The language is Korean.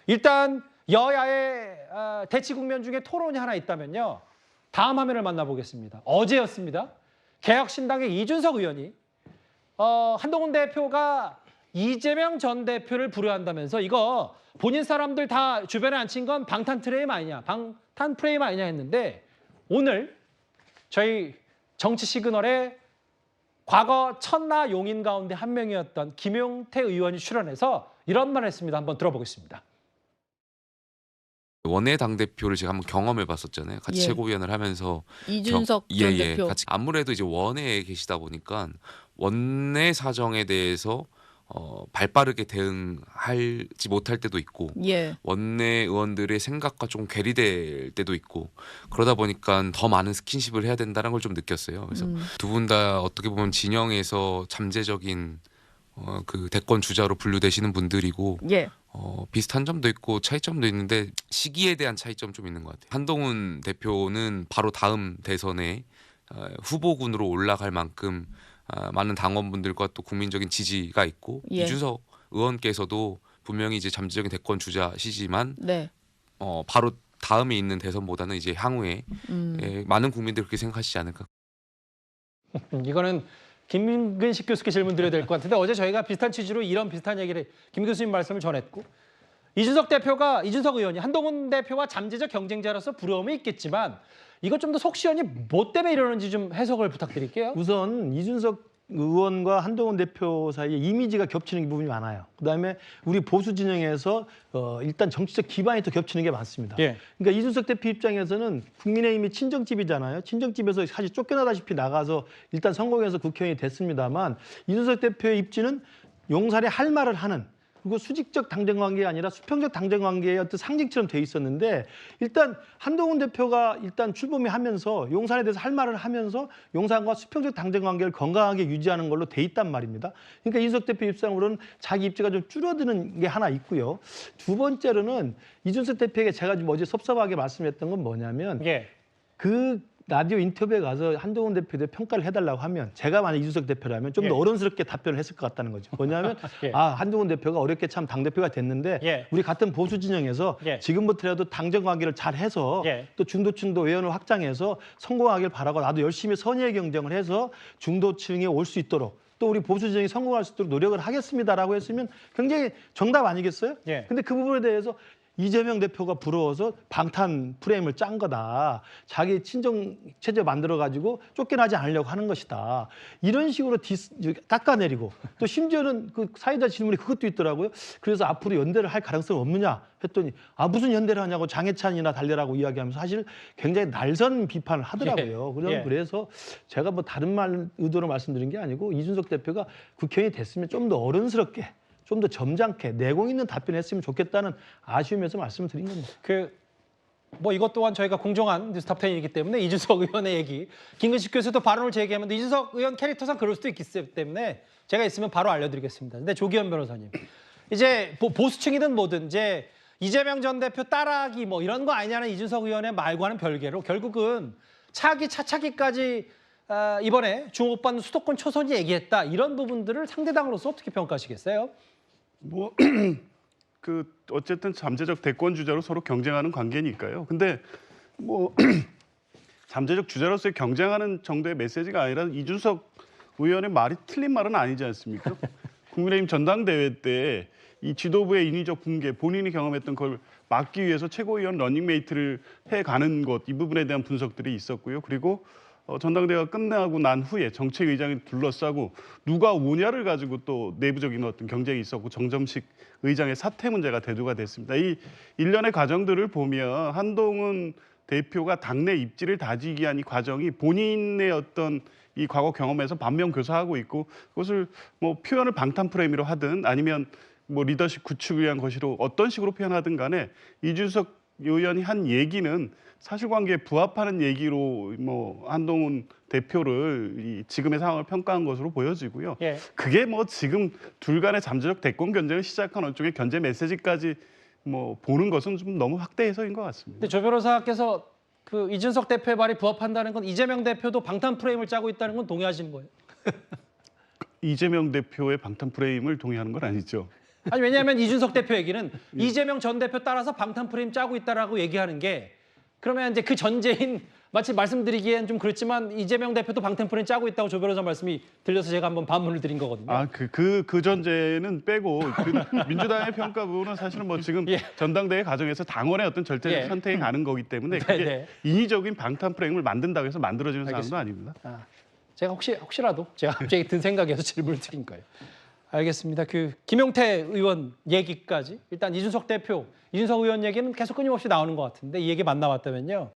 일단 여야의 대치 국면 중에 토론이 하나 있다면요. 다음 화면을 만나보겠습니다. 어제였습니다. 개혁신당의 이준석 의원이 한동훈 대표가 이재명 전 대표를 불허한다면서 이거 본인 사람들 다 주변에 앉힌 건 방탄 프레임 아니냐, 방탄 프레임 아니냐 했는데 오늘 저희 정치 시그널에 과거 천나 용인 가운데 한 명이었던 김용태 의원이 출연해서 이런 말을 했습니다. 한번 들어보겠습니다. 원내 당대표를 제가 한번 경험해 봤었잖아요. 같이 예. 최고위원을 하면서 이준석 전 대표. 같이 아무래도 이제 원내에 계시다 보니까 원내 사정에 대해서 발빠르게 대응하지 못할 때도 있고 예. 원내 의원들의 생각과 좀 괴리될 때도 있고 그러다 보니까 더 많은 스킨십을 해야 된다는 걸 좀 느꼈어요. 그래서 두 분 다 어떻게 보면 진영에서 잠재적인 그 대권 주자로 분류되시는 분들이고 예. 비슷한 점도 있고 차이점도 있는데 시기에 대한 차이점 좀 있는 것 같아요. 한동훈 대표는 바로 다음 대선에 후보군으로 올라갈 만큼 많은 당원분들과 또 국민적인 지지가 있고 예. 이준석 의원께서도 분명히 이제 잠재적인 대권 주자시지만 네. 바로 다음에 있는 대선보다는 이제 향후에 많은 국민들이 그렇게 생각하시지 않을까. 이거는 김근식 교수께 질문 드려야 될 것 같은데 어제 저희가 비슷한 취지로 이런 비슷한 얘기를 김 교수님 말씀을 전했고 이준석 의원이 한동훈 대표와 잠재적 경쟁자로서 부러움이 있겠지만 이거 좀 더 속 시원히 뭐 때문에 이러는지 좀 해석을 부탁드릴게요. 우선 이준석 의원과 한동훈 대표 사이에 이미지가 겹치는 부분이 많아요. 그다음에 우리 보수 진영에서 일단 정치적 기반이 또 겹치는 게 많습니다. 예. 그러니까 이준석 대표 입장에서는 국민의힘이 친정집이잖아요. 친정집에서 사실 쫓겨나다시피 나가서 일단 성공해서 국회의원이 됐습니다만 이준석 대표의 입지는 용산에 할 말을 하는 그리고 수직적 당정 관계가 아니라 수평적 당정 관계의 어떤 상징처럼 돼 있었는데 일단 한동훈 대표가 일단 출범이 하면서 용산에 대해서 할 말을 하면서 용산과 수평적 당정 관계를 건강하게 유지하는 걸로 돼 있단 말입니다. 그러니까 이준석 대표 입장으로는 자기 입지가 좀 줄어드는 게 하나 있고요. 두 번째로는 이준석 대표에게 제가 좀 어제 섭섭하게 말씀했던 건 뭐냐면 예. 그 라디오 인터뷰에 가서 한동훈 대표에 대해 평가를 해달라고 하면 제가 만약 이준석 대표라면 좀 더 예. 어른스럽게 답변을 했을 것 같다는 거죠. 뭐냐면 예. 한동훈 대표가 어렵게 참 당대표가 됐는데 예. 우리 같은 보수 진영에서 예. 지금부터라도 당정 관계를 잘 해서 예. 또 중도층도 의원을 확장해서 성공하길 바라고 나도 열심히 선의의 경쟁을 해서 중도층에 올 수 있도록 또 우리 보수 진영이 성공할 수 있도록 노력을 하겠습니다라고 했으면 굉장히 정답 아니겠어요? 예. 근데 그 부분에 대해서 이재명 대표가 부러워서 방탄 프레임을 짠 거다. 자기 친정 체제 만들어가지고 쫓겨나지 않으려고 하는 것이다. 이런 식으로 깎아내리고 또 심지어는 그 사회자 질문이 그것도 있더라고요. 그래서 앞으로 연대를 할 가능성이 없느냐 했더니 무슨 연대를 하냐고 장해찬이나 달래라고 이야기하면서 사실 굉장히 날선 비판을 하더라고요. 예. 그래서 제가 뭐 다른 의도로 말씀드린 게 아니고 이준석 대표가 국회의원이 됐으면 좀 더 어른스럽게 좀 더 점잖게 내공 있는 답변했으면 좋겠다는 아쉬움에서 말씀을 드린 겁니다. 뭐 이것 또한 저희가 공정한 뉴스탑10이기 때문에 이준석 의원의 얘기, 김근식 교수도 발언을 제기하면 이준석 의원 캐릭터상 그럴 수도 있기 때문에 제가 있으면 바로 알려드리겠습니다. 근데 조기현 변호사님, 이제 보수층이든 뭐든 이제 이재명 전 대표 따라하기 뭐 이런 거 아니냐는 이준석 의원의 말과는 별개로 결국은 차차기까지 이번에 주목받는 수도권 초선이 얘기했다. 이런 부분들을 상대당으로서 어떻게 평가하시겠어요? 뭐 어쨌든 잠재적 대권 주자로 서로 경쟁하는 관계니까요. 근데 뭐 잠재적 주자로서의 경쟁하는 정도의 메시지가 아니라 이준석 의원의 말이 틀린 말은 아니지 않습니까? 국민의힘 전당대회 때 이 지도부의 인위적 붕괴, 본인이 경험했던 걸 막기 위해서 최고위원 러닝메이트를 해가는 것, 이 부분에 대한 분석들이 있었고요. 그리고 전당대회가 끝나고 난 후에 정책의장이 둘러싸고 누가 오냐를 가지고 또 내부적인 어떤 경쟁이 있었고 정점식 의장의 사퇴 문제가 대두가 됐습니다. 이 일련의 과정들을 보면 한동훈 대표가 당내 입지를 다지기 위한 이 과정이 본인의 어떤 이 과거 경험에서 반면교사하고 있고 그것을 뭐 표현을 방탄 프레임으로 하든 아니면 뭐 리더십 구축을 위한 것으로 어떤 식으로 표현하든 간에 이준석 의원이 한 얘기는 사실관계에 부합하는 얘기로 뭐 한동훈 대표를 이 지금의 상황을 평가한 것으로 보여지고요. 예. 그게 뭐 지금 둘 간의 잠재적 대권 견쟁을 시작한 어느 쪽의 견제 메시지까지 뭐 보는 것은 좀 너무 확대 해석인 것 같습니다. 근데 조 변호사께서 그 이준석 대표의 말이 부합한다는 건 이재명 대표도 방탄 프레임을 짜고 있다는 건 동의하시는 거예요? 이재명 대표의 방탄 프레임을 동의하는 건 아니죠. 아니 왜냐하면 이준석 대표 얘기는 이재명 전 대표 따라서 방탄 프레임 짜고 있다라고 얘기하는 게 그러면 이제 그 전제인 마치 말씀드리기엔 좀 그렇지만 이재명 대표도 방탄 프레임 짜고 있다고 조 변호사 말씀이 들려서 제가 한번 반문을 드린 거거든요. 아, 그 전제는 빼고 그 민주당의 평가 부분은 사실은 뭐 지금 예. 전당대회 과정에서 당원의 어떤 절대적 예. 선택이 가는 거기 때문에 네, 그게 네. 인위적인 방탄 프레임을 만든다고 해서 만들어지는 사안도 아닙니다. 아, 제가 혹시라도 제가 갑자기 든 생각에서 질문을 드린 거예요. 알겠습니다. 그 김용태 의원 얘기까지 일단 이준석 의원 얘기는 계속 끊임없이 나오는 것 같은데 이 얘기 만나봤다면요.